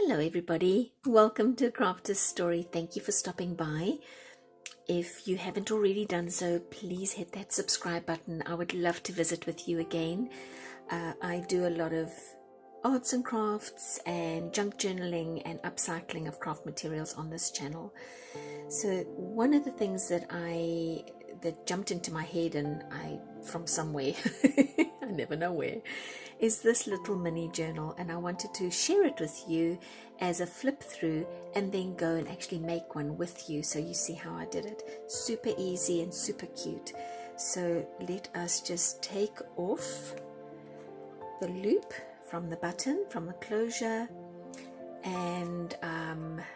Hello everybody, welcome to Crafter's Story. Thank you for stopping by. If you haven't already done so, please hit that subscribe button. I would love to visit with you again. I do a lot of arts and crafts and junk journaling and upcycling of craft materials on this channel. So one of the things that jumped into my head and from somewhere, I never know where, is this little mini journal, and I wanted to share it with you as a flip through and then go and actually make one with you so you see how I did it. Super easy and super cute. So let us just take off the loop from the button, from the closure, and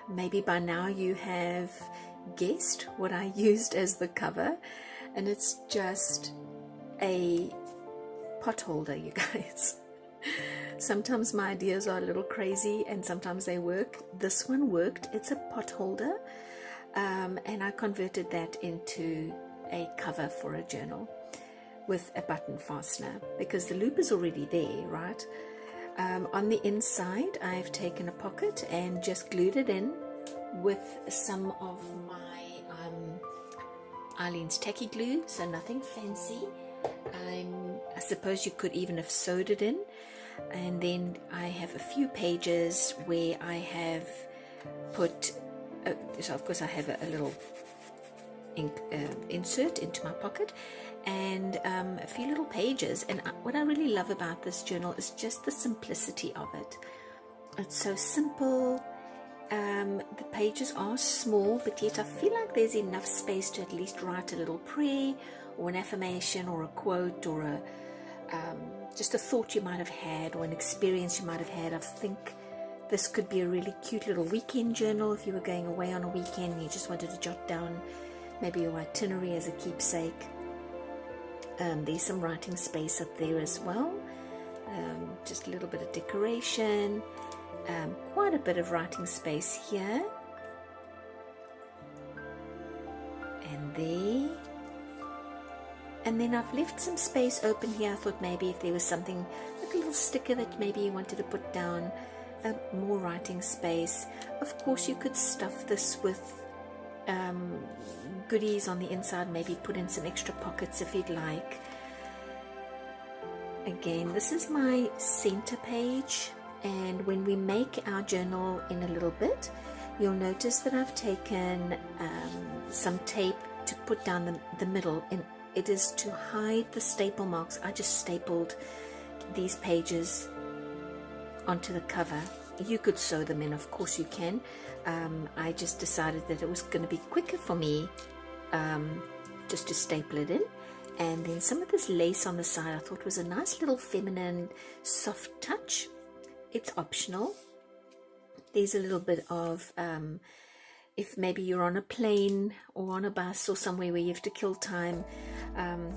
maybe by now you have guessed what I used as the cover, and it's just a pot holder, you guys. Sometimes my ideas are a little crazy and sometimes they work. This one worked. It's a pot holder, and I converted that into a cover for a journal with a button fastener because the loop is already there, right? On the inside I've taken a pocket and just glued it in with some of my Aleene's Tacky glue, so nothing fancy. I suppose you could even have sewed it in, and then I have a few pages where I have put so of course I have a little insert into my pocket and a few little pages. And what I really love about this journal is just the simplicity of it. It's so simple. The pages are small, but yet I feel like there's enough space to at least write a little prayer or an affirmation or a quote or just a thought you might have had or an experience you might have had. I think this could be a really cute little weekend journal if you were going away on a weekend and you just wanted to jot down maybe your itinerary as a keepsake. There's some writing space up there as well, just a little bit of decoration, quite a bit of writing space here and there. And then I've left some space open here. I thought maybe if there was something like a little sticker that maybe you wanted to put down, more writing space. Of course you could stuff this with goodies on the inside, maybe put in some extra pockets if you'd like. Again, this is my center page, and when we make our journal in a little bit, you'll notice that I've taken some tape to put down the middle, and it is to hide the staple marks. I just stapled these pages onto the cover. You could sew them in, of course you can. I just decided that it was going to be quicker for me just to staple it in. And then some of this lace on the side I thought was a nice little feminine soft touch. It's optional. There's a little bit of if maybe you're on a plane or on a bus or somewhere where you have to kill time,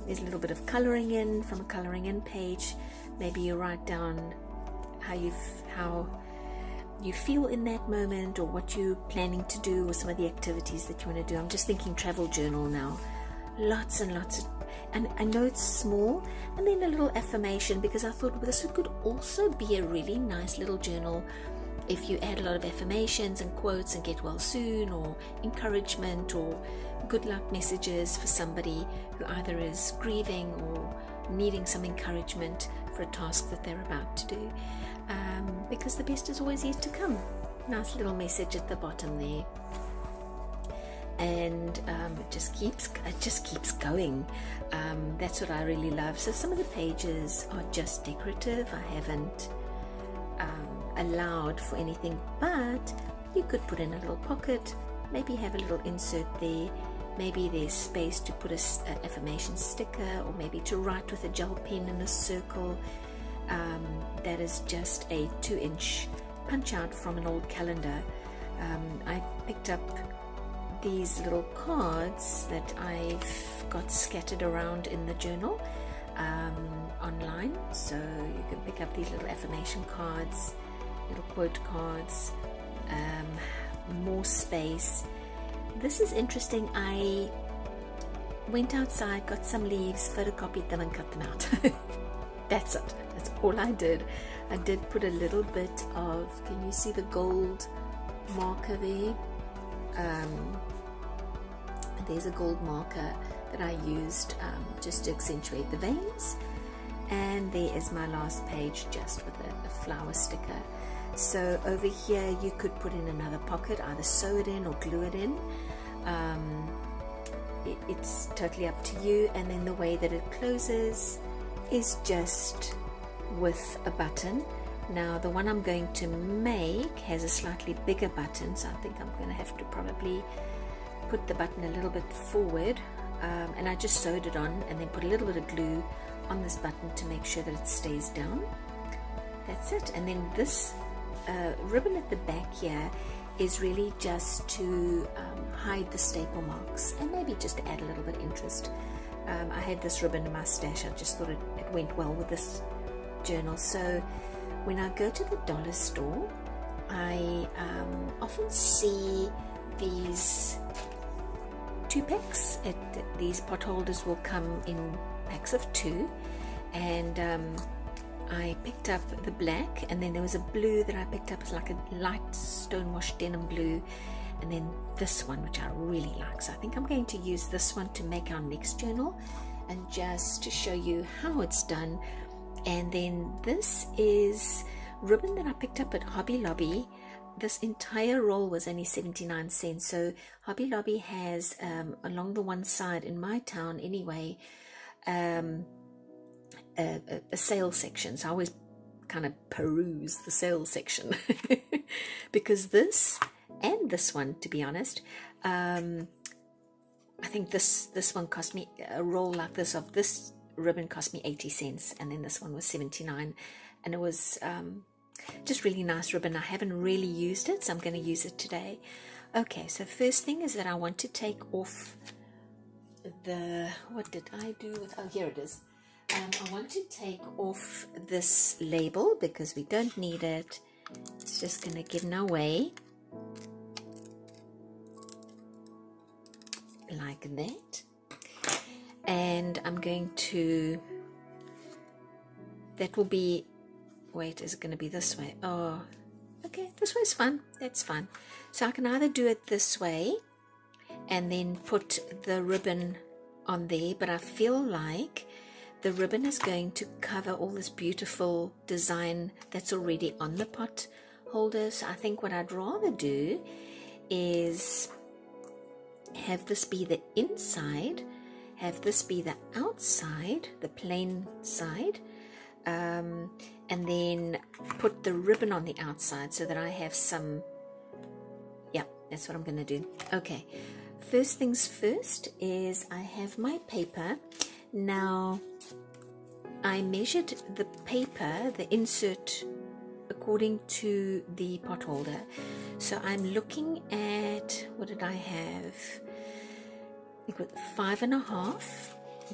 there's a little bit of coloring in from a coloring in page. Maybe you write down how you feel in that moment or what you're planning to do or some of the activities that you want to do. I'm just thinking travel journal now. Lots and lots of, and I know it's small, and then a little affirmation, because I thought this could also be a really nice little journal if you add a lot of affirmations and quotes and get well soon or encouragement or good luck messages for somebody who either is grieving or needing some encouragement for a task that they're about to do, because the best is always yet to come. Nice little message at the bottom there, and it just keeps going. That's what I really love. So some of the pages are just decorative. I haven't allowed for anything, but you could put in a little pocket, maybe have a little insert there. Maybe there's space to put an affirmation sticker, or maybe to write with a gel pen in a circle. That is just a 2-inch punch out from an old calendar. I picked up these little cards that I've got scattered around in the journal online, so you can pick up these little affirmation cards, little quote cards, more space. This is interesting. I went outside, got some leaves, photocopied them and cut them out. That's it. That's all I did. I did put a little bit of, can you see the gold marker there? There's a gold marker that I used just to accentuate the veins. And there is my last page just with a flower sticker. So over here you could put in another pocket, either sew it in or glue it in. It's totally up to you. And then the way that it closes is just with a button. Now the one I'm going to make has a slightly bigger button, so I think I'm going to have to probably put the button a little bit forward, and I just sewed it on and then put a little bit of glue on this button to make sure that it stays down. That's it. And then this ribbon at the back here is really just to hide the staple marks and maybe just to add a little bit of interest. I had this ribbon in my stash. I just thought it went well with this journal. So when I go to the dollar store, I often see these 2-packs. These pot holders will come in packs of 2, and I picked up the black, and then there was a blue that I picked up. It's like a light stonewashed denim blue, and then this one, which I really like. So I think I'm going to use this one to make our next journal, and just to show you how it's done. And then this is ribbon that I picked up at Hobby Lobby. This entire roll was only 79 cents. So Hobby Lobby has along the one side in my town anyway, a sale section. So I always kind of peruse the sale section because this and this one, to be honest, I think this one cost me, a roll like this of this ribbon cost me 80 cents, and then this one was 79, and it was just really nice ribbon. I haven't really used it, so I'm going to use it today. Okay, so first thing is that I want to take off the, what did I do with, oh, here it is. I want to take off this label because we don't need it. It's just going to get in our way like that. And I'm going to, that will be, wait, is it going to be this way? Oh, okay, this way's fine. That's fine. So I can either do it this way and then put the ribbon on there, but I feel like the ribbon is going to cover all this beautiful design that's already on the pot holder. So I think what I'd rather do is have this be the inside, have this be the outside, the plain side, and then put the ribbon on the outside so that I have some, yeah, that's what I'm going to do. Okay, first things first is I have my paper. Now, I measured the paper, the insert, according to the pot holder. So I'm looking at, what did I have? I got 5.5.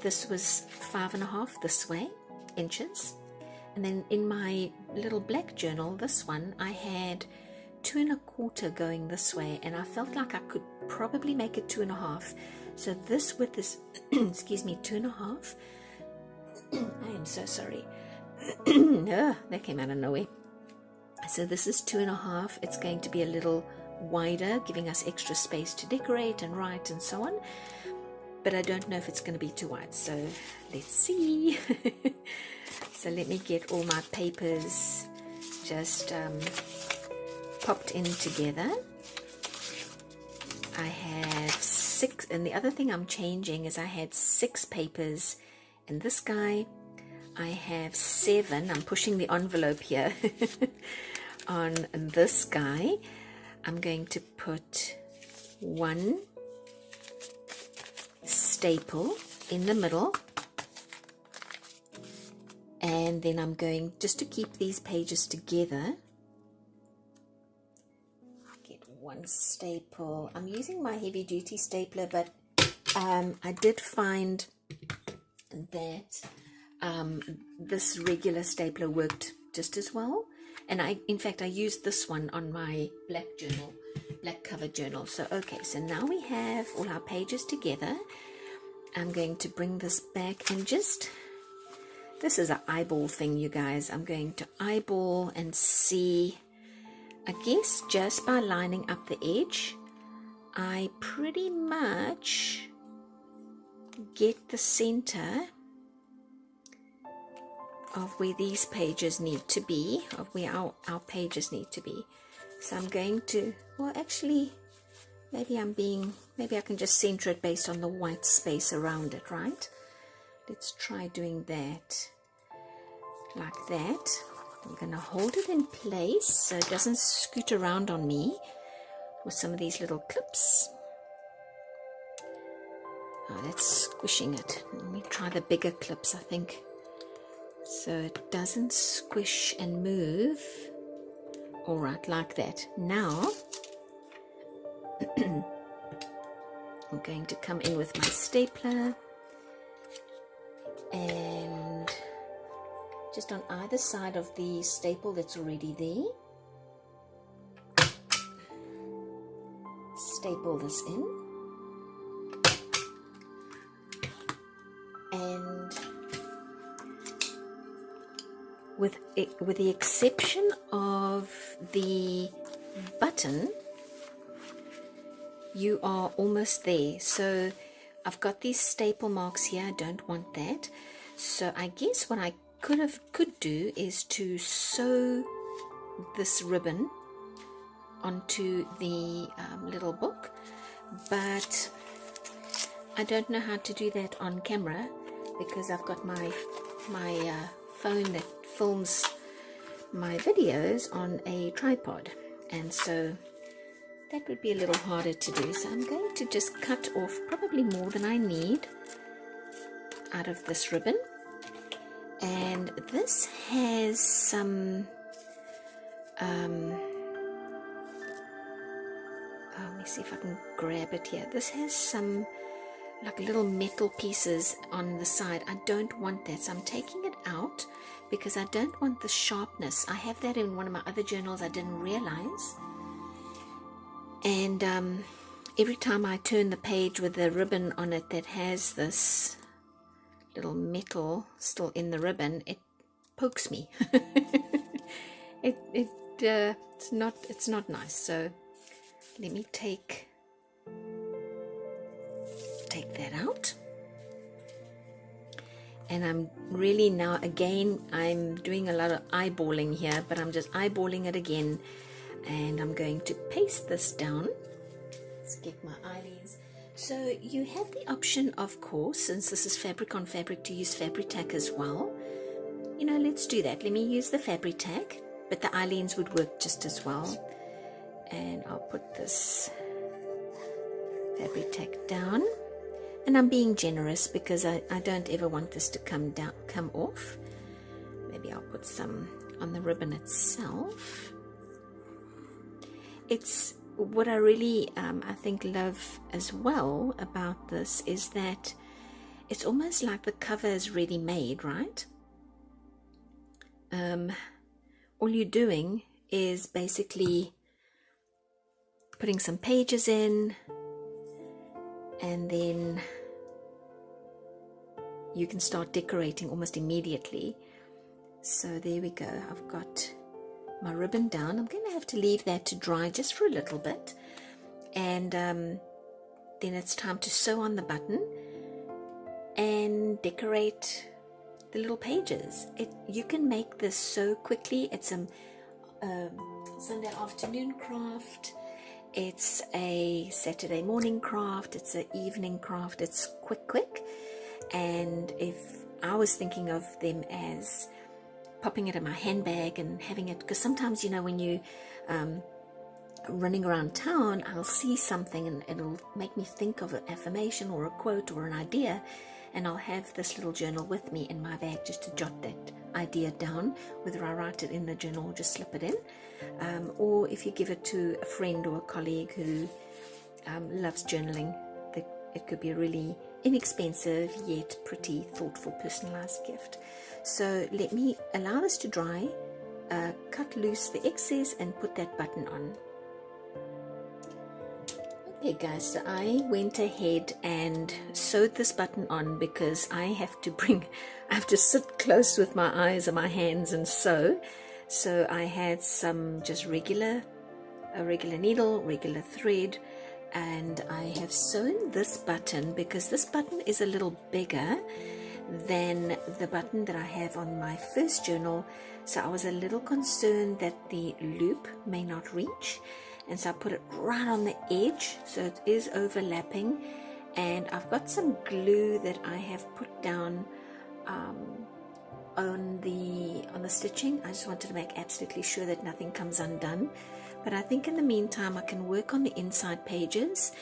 This was 5.5 this way, inches. And then in my little black journal, this one, I had 2.25 going this way, and I felt like I could probably make it 2.5. So this width is, excuse me, 2.5. I am so sorry. That came out of nowhere. So this is 2.5. It's going to be a little wider, giving us extra space to decorate and write and so on. But I don't know if it's going to be too wide. So let's see. So let me get all my papers just popped in together. I have 6, and the other thing I'm changing is I had 6 papers in this guy. I have 7. I'm pushing the envelope here on this guy. I'm going to put 1 staple in the middle, and then I'm going, just to keep these pages together, get 1 staple. I'm using my heavy duty stapler, but I did find that this regular stapler worked just as well, and in fact I used this one on my black journal, black cover journal. So okay, so now we have all our pages together. I'm going to bring this back and just this is an eyeball thing, you guys. I'm going to eyeball and see, I guess just by lining up the edge, I pretty much get the center of where these pages need to be, of where our pages need to be. So I'm going to, well actually, maybe I can just center it based on the white space around it, right? Let's try doing that, like that. I'm going to hold it in place so it doesn't scoot around on me with some of these little clips. Oh, that's squishing it. Let me try the bigger clips, I think, so it doesn't squish and move. All right, like that. Now I'm going to come in with my stapler and just on either side of the staple that's already there, staple this in, and with the exception of the button, you are almost there. So I've got these staple marks here. I don't want that. So I guess what I could do is to sew this ribbon onto the little book, but I don't know how to do that on camera because I've got my phone that films my videos on a tripod, and so that would be a little harder to do. So I'm going to just cut off probably more than I need out of this ribbon. And this has some let me see if I can grab it here. This has some like little metal pieces on the side. I don't want that, so I'm taking it out because I don't want the sharpness. I have that in one of my other journals, I didn't realize. And every time I turn the page with the ribbon on it that has this little metal still in the ribbon, it pokes me. It's not nice. So let me take that out. And I'm really now, again, I'm doing a lot of eyeballing here, but I'm just eyeballing it again. And I'm going to paste this down. Let's get my eyelines. So you have the option, of course, since this is fabric on fabric, to use fabric tack as well. You know, let's do that. Let me use the fabric tack, but the eyelines would work just as well. And I'll put this fabric tack down. And I'm being generous because I don't ever want this to come off. Maybe I'll put some on the ribbon itself. It's what I really, I think, love as well about this is that it's almost like the cover is ready made, right? All you're doing is basically putting some pages in, and then you can start decorating almost immediately. So there we go. I've got my ribbon down. I'm going to have to leave that to dry just for a little bit, and then it's time to sew on the button and decorate the little pages. You can make this so quickly. It's a Sunday afternoon craft, it's a Saturday morning craft, it's an evening craft. It's quick. And if I was thinking of them as popping it in my handbag and having it, because sometimes, you know, when you running around town, I'll see something and it'll make me think of an affirmation or a quote or an idea, and I'll have this little journal with me in my bag just to jot that idea down, whether I write it in the journal or just slip it in, or if you give it to a friend or a colleague who loves journaling, it could be a really inexpensive yet pretty thoughtful personalized gift. So let me allow this to dry, cut loose the excess and put that button on. Okay guys, so I went ahead and sewed this button on because I have to sit close with my eyes and my hands and sew. So I had some just a regular needle, regular thread, and I have sewn this button because this button is a little bigger than the button that I have on my first journal. So I was a little concerned that the loop may not reach. And so I put it right on the edge, so it is overlapping. And I've got some glue that I have put down on the stitching. I just wanted to make absolutely sure that nothing comes undone. But I think in the meantime I can work on the inside pages,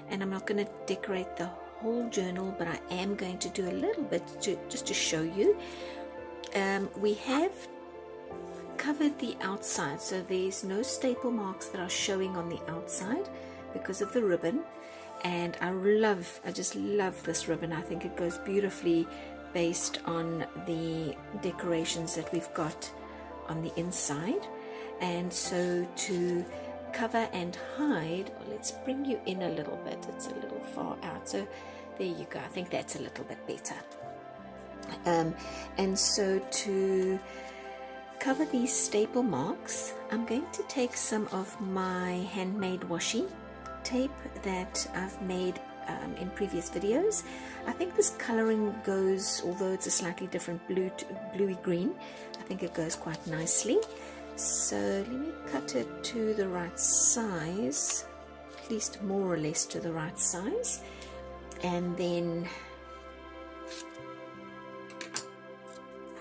and I'm not going to decorate the whole journal, but I am going to do a little bit just to show you. We have covered the outside, so there's no staple marks that are showing on the outside because of the ribbon. And I just love this ribbon. I think it goes beautifully based on the decorations that we've got on the inside. And so to cover and hide, let's bring you in a little bit, it's a little far out, so there you go. I think that's a little bit better. And so to cover these staple marks, I'm going to take some of my handmade washi tape that I've made in previous videos. I think this coloring goes, although it's a slightly different bluey green, I think it goes quite nicely. So let me cut it to the right size, at least more or less to the right size, and then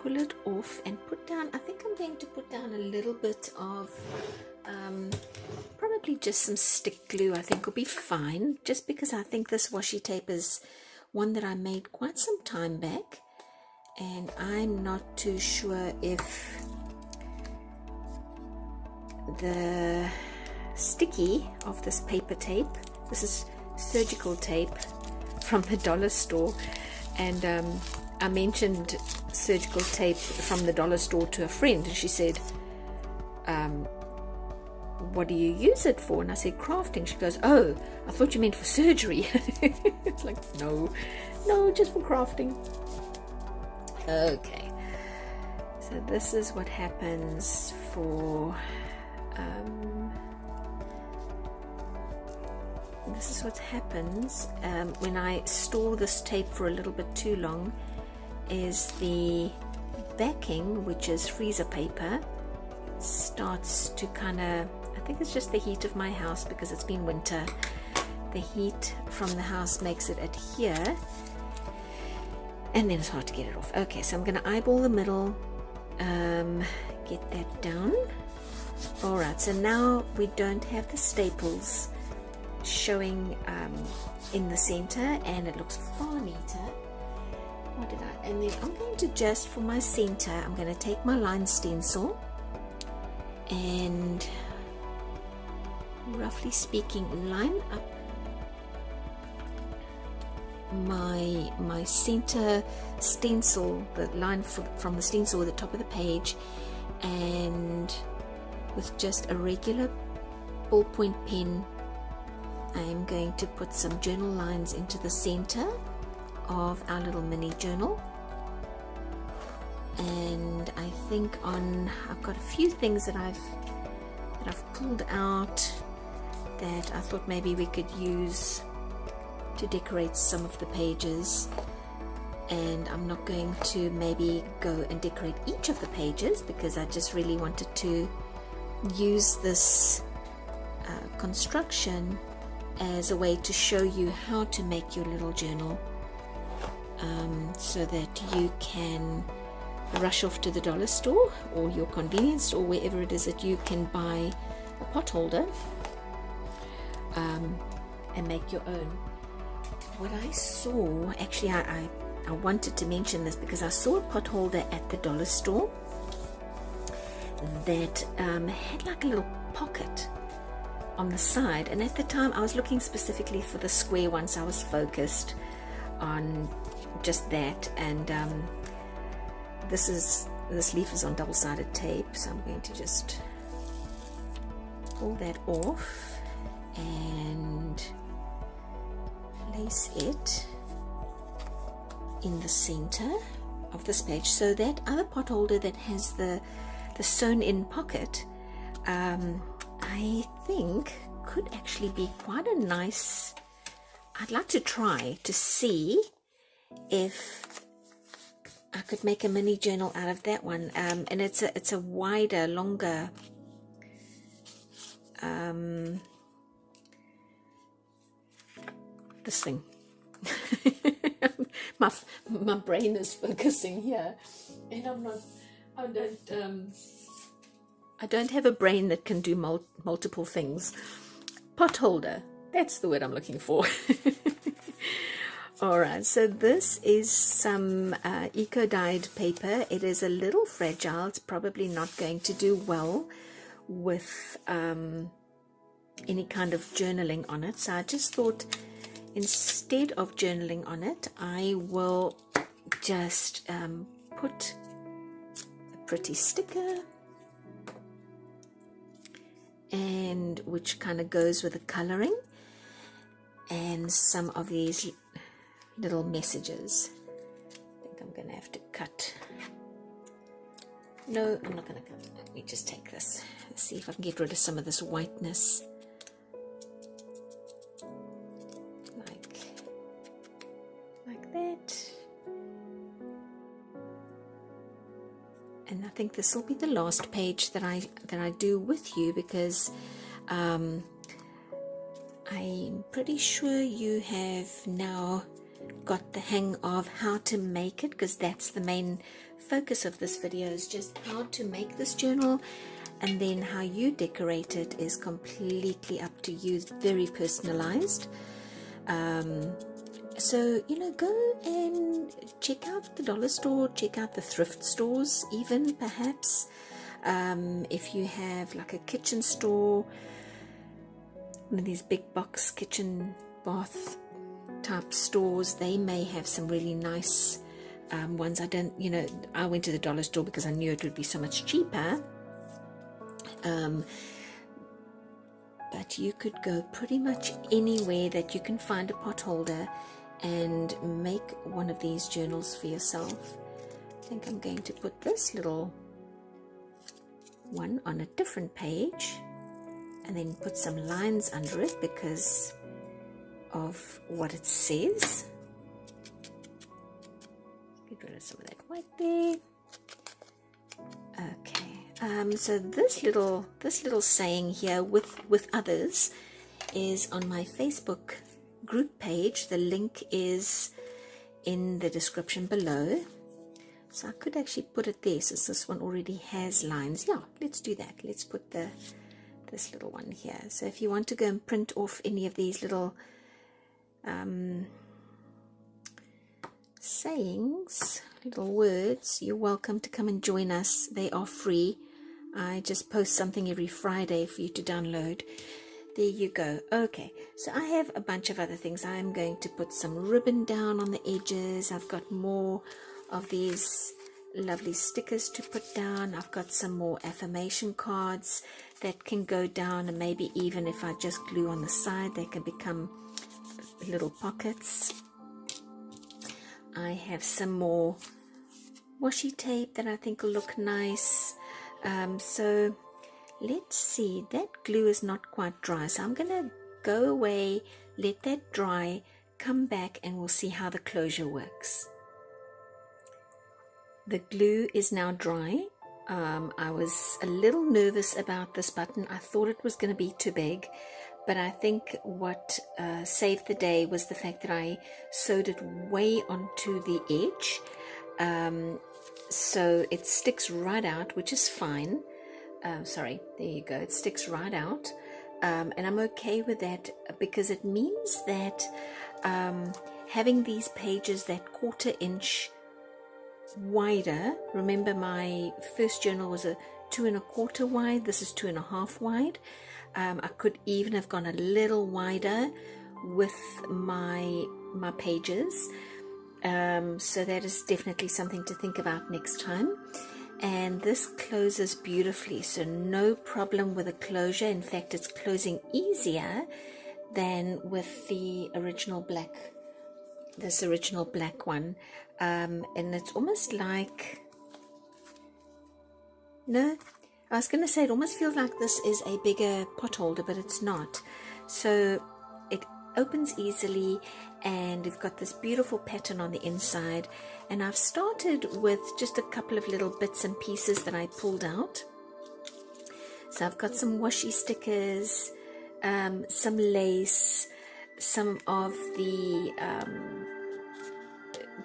pull it off and put down, I think I'm going to put down a little bit of probably just some stick glue. I think will be fine, just because I think this washi tape is one that I made quite some time back, and I'm not too sure if the sticky of this paper tape, this is surgical tape from the dollar store, and I mentioned surgical tape from the dollar store to a friend, and she said, what do you use it for? And I said, crafting. She goes, oh, I thought you meant for surgery. It's like, no, just for crafting. Okay, so this is what happens for this is what happens when I store this tape for a little bit too long, is the backing, which is freezer paper, starts to kind of, I think it's just the heat of my house because it's been winter. The heat from the house makes it adhere, and then it's hard to get it off. Okay, so I'm going to eyeball the middle, get that down. Alright, so now we don't have the staples showing in the center, and it looks far neater. And then I'm going to just, for my center, I'm going to take my line stencil and, roughly speaking, line up my center stencil, the line from the stencil at the top of the page, and with just a regular ballpoint pen, I'm going to put some journal lines into the center of our little mini journal. And I think I've got a few things that I've pulled out that I thought maybe we could use to decorate some of the pages, and I'm not going to maybe go and decorate each of the pages because I just really wanted to use this construction as a way to show you how to make your little journal, so that you can rush off to the dollar store or your convenience store, wherever it is that you can buy a pot holder, and make your own. What I saw, actually I wanted to mention this because I saw a pot holder at the dollar store that had like a little pocket on the side, and at the time I was looking specifically for the square one, so I was focused on just that. And this leaf is on double-sided tape, so I'm going to just pull that off and place it in the center of this page. So that other pot holder that has the sewn in pocket, I think could actually be quite a nice, I'd like to try to see if I could make a mini journal out of that one. And it's a wider, longer this thing. my brain is focusing here, and I don't have a brain that can do multiple things. Pot holder, that's the word I'm looking for. All right, so this is some eco-dyed paper. It is a little fragile. It's probably not going to do well with any kind of journaling on it. So I just thought, instead of journaling on it, I will just put a pretty sticker, and which kind of goes with the coloring, and some of these little messages. I think I'm going to have to cut. No, I'm not going to cut. Let me just take this. Let's see if I can get rid of some of this whiteness. Like that. And I think this will be the last page that I do with you, because I'm pretty sure you have now got the hang of how to make it, because that's the main focus of this video, is just how to make this journal, and then how you decorate it is completely up to you. It's very personalized. So, you know, go and check out the dollar store, check out the thrift stores, even perhaps if you have like a kitchen store, one of these big box kitchen bath type stores, they may have some really nice ones. I went to the dollar store because I knew it would be so much cheaper, but you could go pretty much anywhere that you can find a pot holder and make one of these journals for yourself. I think I'm going to put this little one on a different page, and then put some lines under it because of what it says. Get rid of some of that white there. Okay, so this little saying here with others is on my Facebook group page. The link is in the description below. So I could actually put it there, since this one already has lines. Yeah, let's do that. Let's put this little one here. So if you want to go and print off any of these little sayings, little words, you're welcome to come and join us. They are free. I just post something every Friday for you to download. There you go. Okay, so I have a bunch of other things. I'm going to put some ribbon down on the edges. I've got more of these lovely stickers to put down. I've got some more affirmation cards that can go down, and maybe even if I just glue on the side, they can become little pockets. I have some more washi tape that I think will look nice. So let's see, that glue is not quite dry, so I'm gonna go away, let that dry, come back, and we'll see how the closure works. The glue is now dry. I was a little nervous about this button. I thought it was going to be too big, but I think what saved the day was the fact that I sewed it way onto the edge, so it sticks right out, which is fine. Sorry, there you go, it sticks right out, and I'm okay with that, because it means that having these pages that 1/4 inch wider, remember my first journal was a 2 1/4 wide, this is 2 1/2 wide. I could even have gone a little wider with my pages, so that is definitely something to think about next time. And this closes beautifully, so no problem with the closure. In fact, it's closing easier than with the original black, this original black one. And it's almost like, no, I was going to say it almost feels like this is a bigger pot holder, but it's not. So it opens easily, and we've got this beautiful pattern on the inside. And I've started with just a couple of little bits and pieces that I pulled out. So I've got some washi stickers, some lace, some of the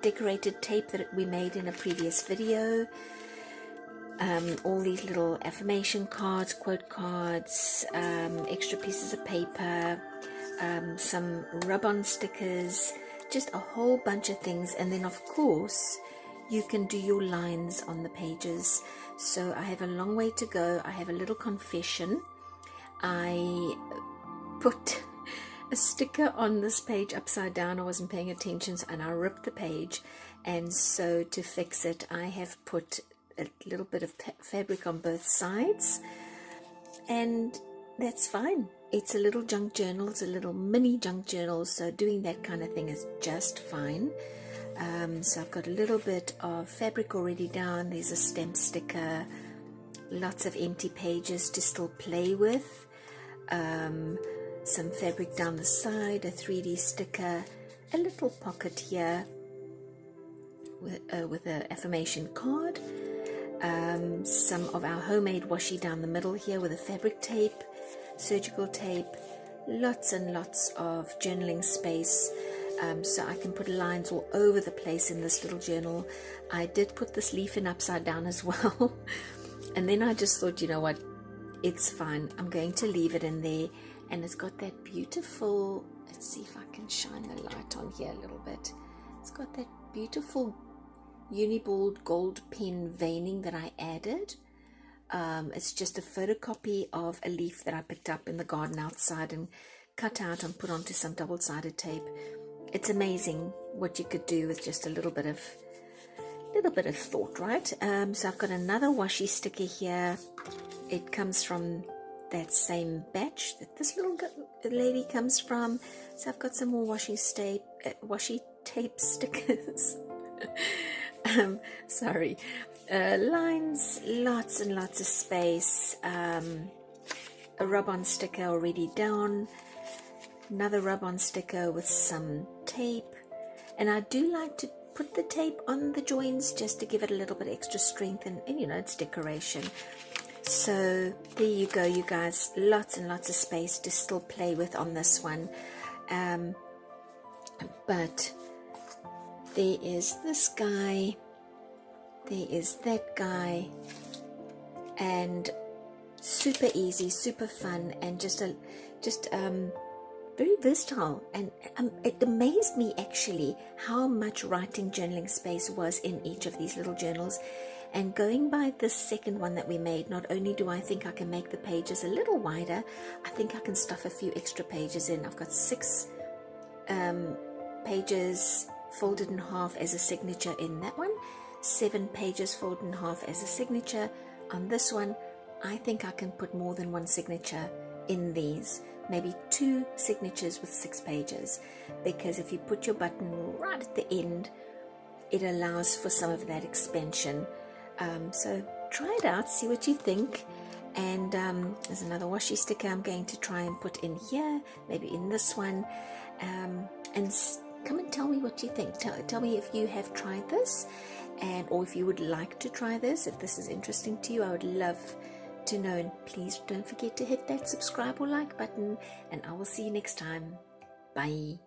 decorated tape that we made in a previous video, all these little affirmation cards, quote cards, extra pieces of paper, some rub-on stickers, just a whole bunch of things. And then of course you can do your lines on the pages. So I have a long way to go. I have a little confession. I put a sticker on this page upside down. I wasn't paying attention, and I ripped the page, and so to fix it I have put a little bit of fabric on both sides, and that's fine. It's a little junk journal, it's a little mini junk journal, so doing that kind of thing is just fine. So I've got a little bit of fabric already down. There's a stamp sticker, lots of empty pages to still play with, some fabric down the side, a 3D sticker, a little pocket here with an affirmation card, some of our homemade washi down the middle here with a fabric tape, surgical tape, lots and lots of journaling space. So I can put lines all over the place in this little journal. I did put this leaf in upside down as well. And then I just thought, you know what, it's fine. I'm going to leave it in there. And it's got that beautiful, let's see if I can shine the light on here a little bit. It's got that beautiful uniballed gold pen veining that I added. It's just a photocopy of a leaf that I picked up in the garden outside and cut out and put onto some double-sided tape. It's amazing what you could do with just a little bit of thought, right? So I've got another washi sticker here. It comes from that same batch that this little lady comes from. So I've got some more washi tape stickers. Sorry, lines, lots and lots of space. A rub-on sticker already down. Another rub-on sticker with some tape, and I do like to put the tape on the joins just to give it a little bit extra strength, and you know, it's decoration. So there you go, you guys, lots and lots of space to still play with on this one. But there is this guy, there is that guy, and super easy, super fun, and just very versatile. And it amazed me actually how much writing journaling space was in each of these little journals. And going by this second one that we made, not only do I think I can make the pages a little wider, I think I can stuff a few extra pages in. I've got 6 pages folded in half as a signature in that one, 7 pages folded in half as a signature on this one. I think I can put more than one signature in these, maybe 2 signatures with 6 pages, because if you put your button right at the end, it allows for some of that expansion. So try it out, see what you think. And there's another washi sticker I'm going to try and put in here, maybe in this one, and come and tell me what you think. Tell me if you have tried this, or if you would like to try this. If this is interesting to you, I would love to know. And please don't forget to hit that subscribe or like button, and I will see you next time. Bye.